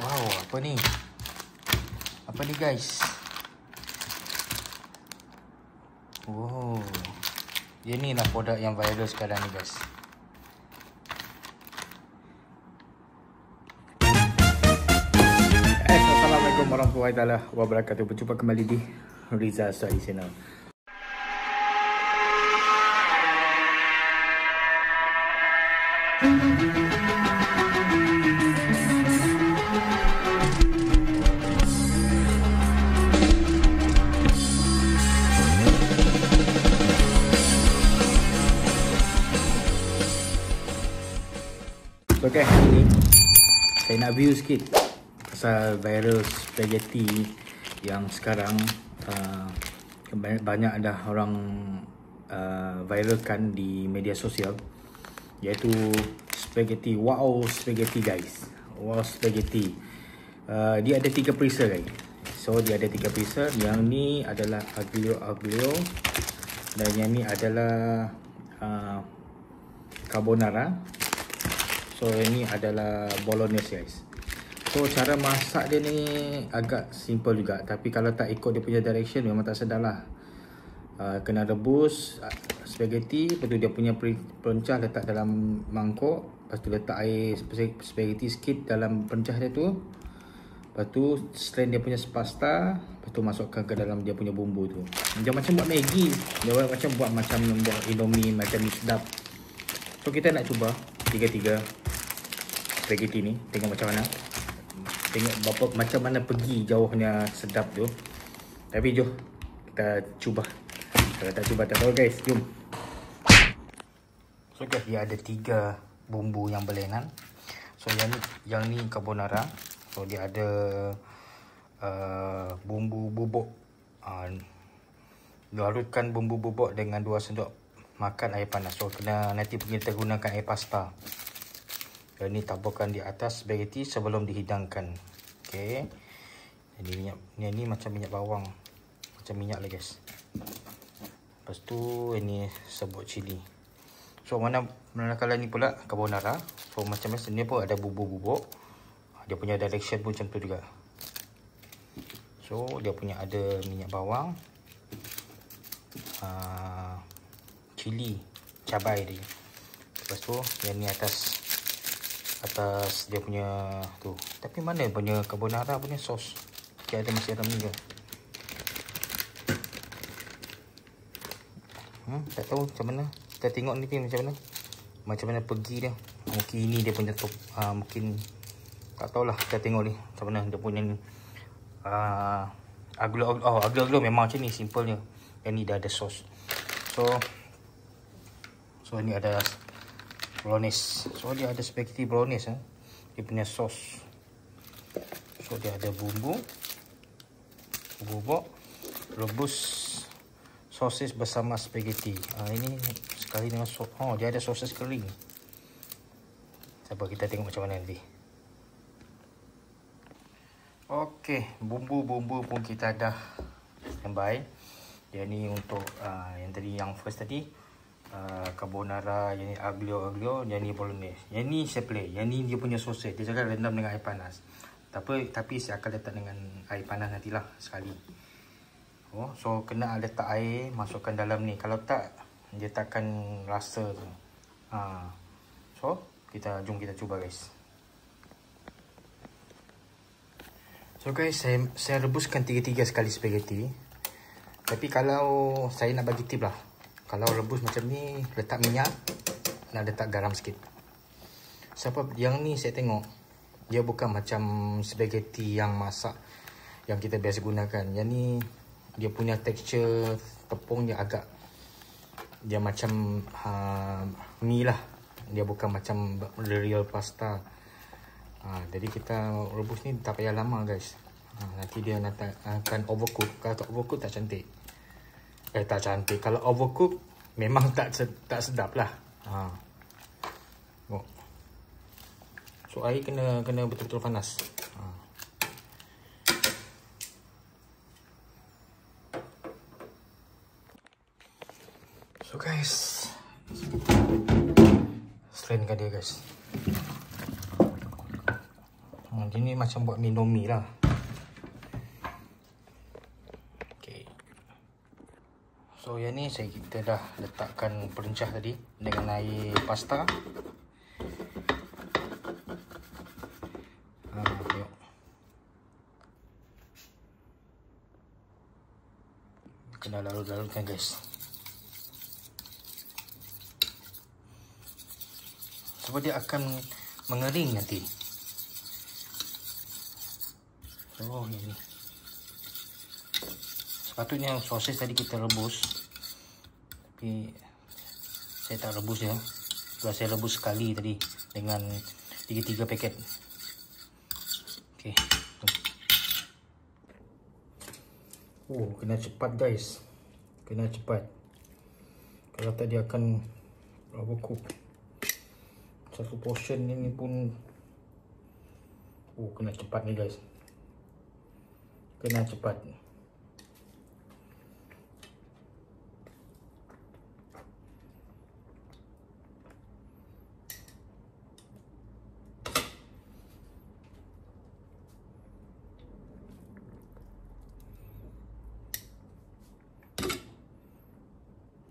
Wow, apa ni? Apa ni guys? Wow. Ini lah produk yang viral sekarang ni guys. Assalamualaikum warahmatullahi wabarakatuh. Berjumpa kembali di Riza Study Channel. Okay, hari ni saya nak view sikit pasal viral spaghetti yang sekarang banyak dah orang viralkan di media sosial, iaitu spaghetti. Wow spaghetti guys, wow spaghetti. Dia ada 3 perisa guys. So dia ada 3 perisa. Yang ni adalah aglio aglio dan yang ni adalah carbonara. So ini adalah bolognese guys. So cara masak dia ni agak simple juga, tapi kalau tak ikut dia punya direction memang tak sedap lah. Kena rebus spaghetti, lepas tu dia punya perencah letak dalam mangkuk, lepas tu letak air spaghetti sikit dalam perencah dia tu, lepas tu strain dia punya pasta, lepas tu masukkan ke dalam dia punya bumbu tu. Dia macam buat Maggi, dia macam buat Indomie, macam ni sedap. So kita nak cuba tiga-tiga spaghetti ni, tengok macam mana, tengok macam mana pergi jauhnya sedap tu. Tapi jom kita cuba. Kalau tak cuba tak tahu guys, jom. So guys, dia ada 3 bumbu yang berlainan. So yang ni carbonara. So dia ada bumbu bubuk. Larutkan bumbu bubuk dengan 2 sendok makan air panas. So kena nanti kita gunakan air pasta. Dan ni taburkan di atas spaghetti sebelum dihidangkan. Okey. Jadi minyak ni macam minyak bawang. Macam minyak lah guys. Lepas tu ini serbuk cili. So manakala ni pula carbonara. So macam biasa ni pun ada bubuk-bubuk. Dia punya direction pun macam tu juga. So dia punya ada minyak bawang, cili, cabai dia. Lepas tu yang ni atas dia punya tu. Tapi mana punya carbonara punya sos? Okay, ada masih dalam ni ke? Tak tahu macam mana. Kita tengok ni macam mana pergi dia. Mungkin ini dia punya top. Mungkin tak tahulah. Kita tengok ni macam mana dia punya ni. Aglio memang macam ni simple je. Yang ni dah ada sos. So ni ada bolognese. So dia ada spaghetti bolognese. Dia punya sos. So dia ada bubuk, rebus sosis bersama spaghetti. Ini sekali dengan sos. Oh, dia ada sosis kering. Sabar kita tengok macam mana nanti. Okey, bumbu-bumbu pun kita dah standby. Yang ni untuk yang tadi, yang first tadi carbonara, yang ni aglio, yang ni bolognese. Yang ni saya play. Yang ni dia punya sosis. Dia cakap rendam dengan air panas. Tapi saya akan letak dengan air panas nantilah sekali. Oh, so kena letak air, masukkan dalam ni. Kalau tak, dia takkan rasa tu. So jom kita cuba guys. So guys, saya rebuskan 3 sekali spaghetti. Tapi kalau saya nak bagi tip lah, kalau rebus macam ni, letak minyak, nak letak garam sikit. Sebab yang ni saya tengok, dia bukan macam spaghetti yang masak yang kita biasa gunakan. Yang ni dia punya tekstur tepung dia macam mie lah. Dia bukan macam real pasta. Jadi kita rebus ni tak payah lama guys. Nanti dia akan overcook. Kalau tak overcook tak cantik. Tak cantik. Kalau overcook memang tak sedap lah. So air kena betul-betul panas. So guys, strainkan dia guys. Ini macam buat Minomi lah. Okay. So yang ni kita dah letakkan perencah tadi dengan air pasta. Tengok. Kena larut-larutkan guys. Sebab dia akan mengering nanti. So ini. Sepatutnya sosis tadi kita rebus. Tapi saya tak rebus ya. Sebab saya rebus sekali tadi dengan 3 paket. Okey. Oh, kena cepat guys. Kena cepat. Kalau tak dia akan overcook. Satu portion ini pun kena cepat ni guys. Kena cepat.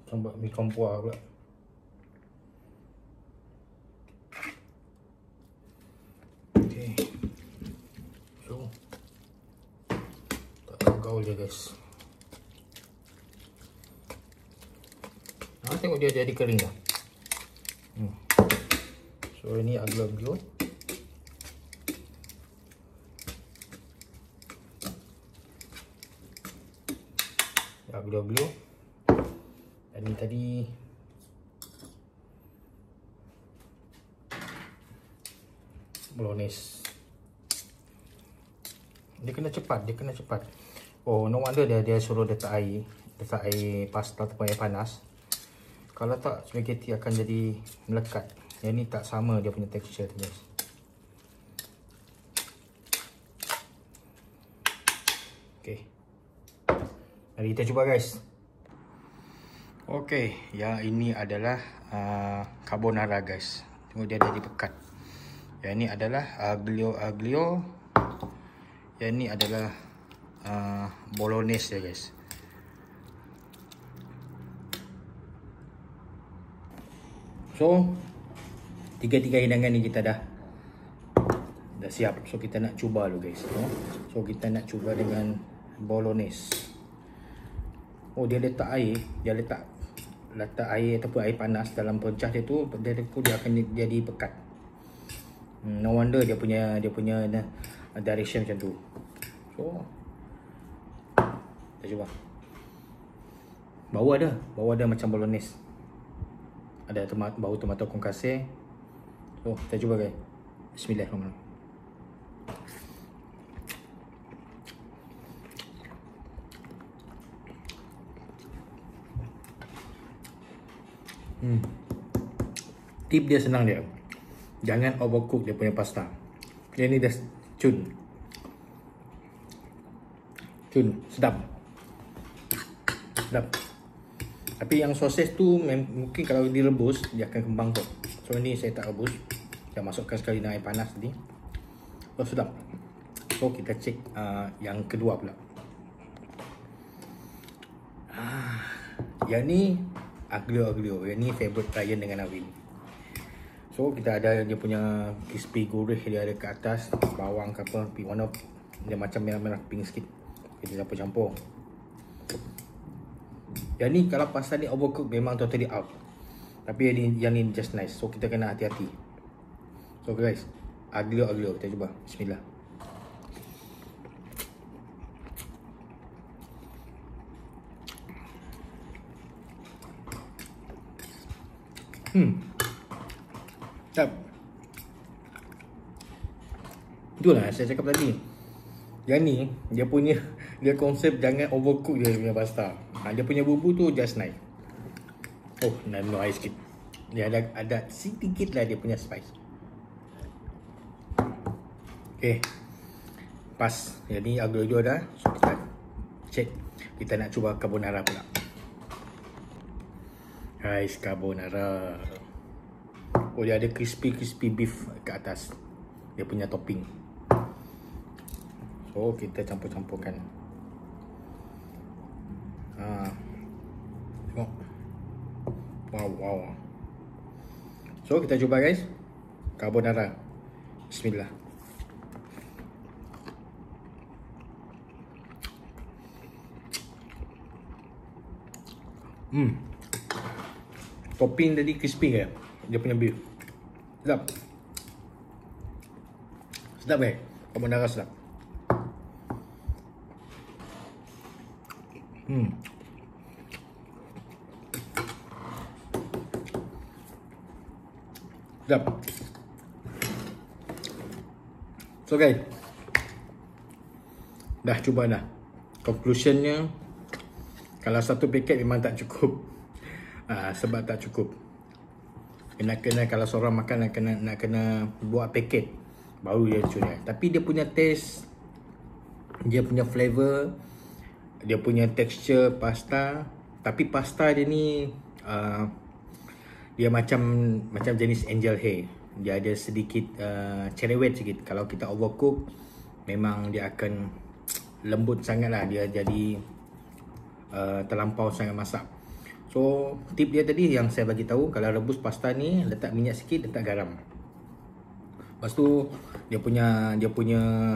Sampai mi kompua pula. Okay. So tak gaul dia guys. Tengok dia jadi kering dah. So ini aglio-olio. Aglio-olio. Ini tadi bolognese. Dia kena cepat, Oh, no wonder dia suruh letak air pasta atau air panas. Kalau tak spaghetti akan jadi melekat. Yang ni tak sama dia punya texture tu guys. Okey. Mari kita cuba guys. Okey, yang ini adalah carbonara guys. Tengok dia jadi pekat. Yang ini adalah aglio. Yang ini adalah bolognese ya guys. So, tiga-tiga hidangan ni kita dah siap. So kita nak cuba dulu guys. So kita nak cuba dengan bolognese. Oh, dia letak air, letak air ataupun air panas dalam pencah dia tu, dia akan jadi pekat. No wonder dia punya direction macam tu. So kita cuba. Bau ada macam bolognese. Ada bau tomato concasse. So kita cuba guys. Bismillahirrahmanirrahim. Tip dia senang dia. Jangan overcook dia punya pasta. Dia ni dah cun. Sedap. Tapi yang sosis tu mungkin kalau direbus dia akan kembang tu. So ni saya tak rebus. Saya masukkan sekali dengan air panas tadi. So sedap. So kita cek yang kedua pula. Yang ni aglio. Yang ni favorite Ryan dengan Awin. So kita ada dia punya crispy gurih dia ada ke atas, bawang ke apa, warna dia macam merah-merah pink sikit. Kita campur. Yang ni kalau pasta ni overcook memang totally out. Tapi yang ni just nice. So kita kena hati-hati. So guys, aglio kita cuba. Bismillah. Sedap. Itulah saya cakap tadi. Yang ni dia konsep jangan overcook dia punya pasta. Dia punya bumbu tu just nice. Oh, no air sikit. Dia ada sedikit lah dia punya spice. Okay, pas. Jadi aglio dah. So kita check. Kita nak cuba carbonara pula. Guys, carbonara. Oh, dia ada crispy beef ke atas. Dia punya topping. So kita campur-campurkan. Tengok. Wow. So kita cuba guys, carbonara. Bismillah. Topping tadi crispy ke? Dia punya beef. Sedap. Sedap guys. Carbonara sedap. Sedap. So guys, dah cuba dah. Conclusionnya, kalau satu paket memang tak cukup. Sebab tak cukup. Kena kalau seorang makan nak kena buat paket baru dia curi. Tapi dia punya taste, dia punya flavor, dia punya texture pasta. Tapi pasta dia ni dia macam jenis angel hair. Dia ada sedikit cerewet sikit. Kalau kita overcook, memang dia akan lembut sangat lah. Dia jadi terlampau sangat masak. So tip dia tadi yang saya bagi tahu, kalau rebus pasta ni letak minyak sikit, letak garam. Lepas tu dia punya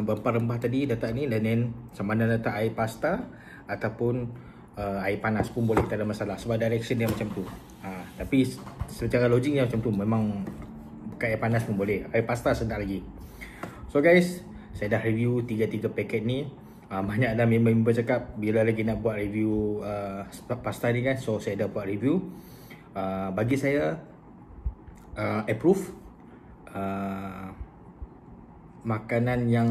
rempah-rempah tadi letak ni, dan then sama ada letak air pasta ataupun air panas pun boleh, tak ada masalah. Sebab direction dia macam tu. Tapi secara logik dia macam tu. Memang bukan air panas pun boleh. Air pasta sedap lagi. So guys, saya dah review 3 paket ni. Banyak dah member-member cakap bila lagi nak buat review pasta ni kan. So saya dah buat review. Bagi saya approve. Makanan yang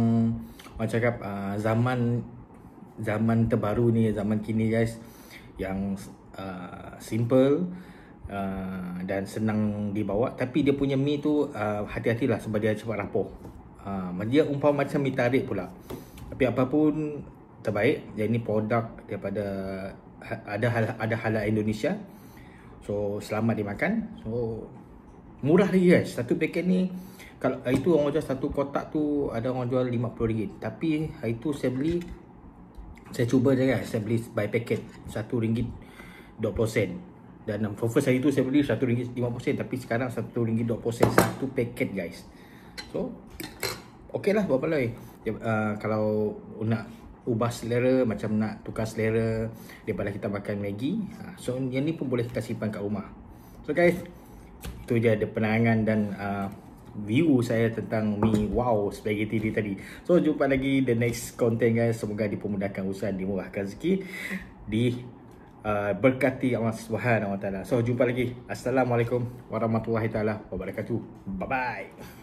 orang cakap zaman terbaru ni, zaman kini guys, yang simple dan senang dibawa. Tapi dia punya mie tu hati-hatilah sebab dia cepat rapuh. Dia umpama macam mie tarik pula. Tapi apapun terbaik. Dia ni produk daripada ada halal Indonesia. So selamat dimakan. So murah lagi guys. Satu paket ni, kalau itu orang jual satu kotak tu ada orang jual RM50. Tapi hari tu saya beli, saya cuba je guys, saya beli by packet RM1.20. Dan first hari tu saya beli RM1.50, tapi sekarang RM1.20 satu paket guys. So okey lah, buat apa lagi. Kalau nak ubah selera, macam nak tukar selera daripada kita makan Maggi, so yang ni pun boleh kita simpan kat rumah. So guys, itu je ada penerangan dan view saya tentang mie wow spaghetti ni tadi. So jumpa lagi the next content guys. Semoga dipermudahkan urusan, dimurahkan rezeki, berkati Allah Subhanahu Wa Taala. So jumpa lagi. Assalamualaikum warahmatullahi taala wabarakatuh. Bye bye.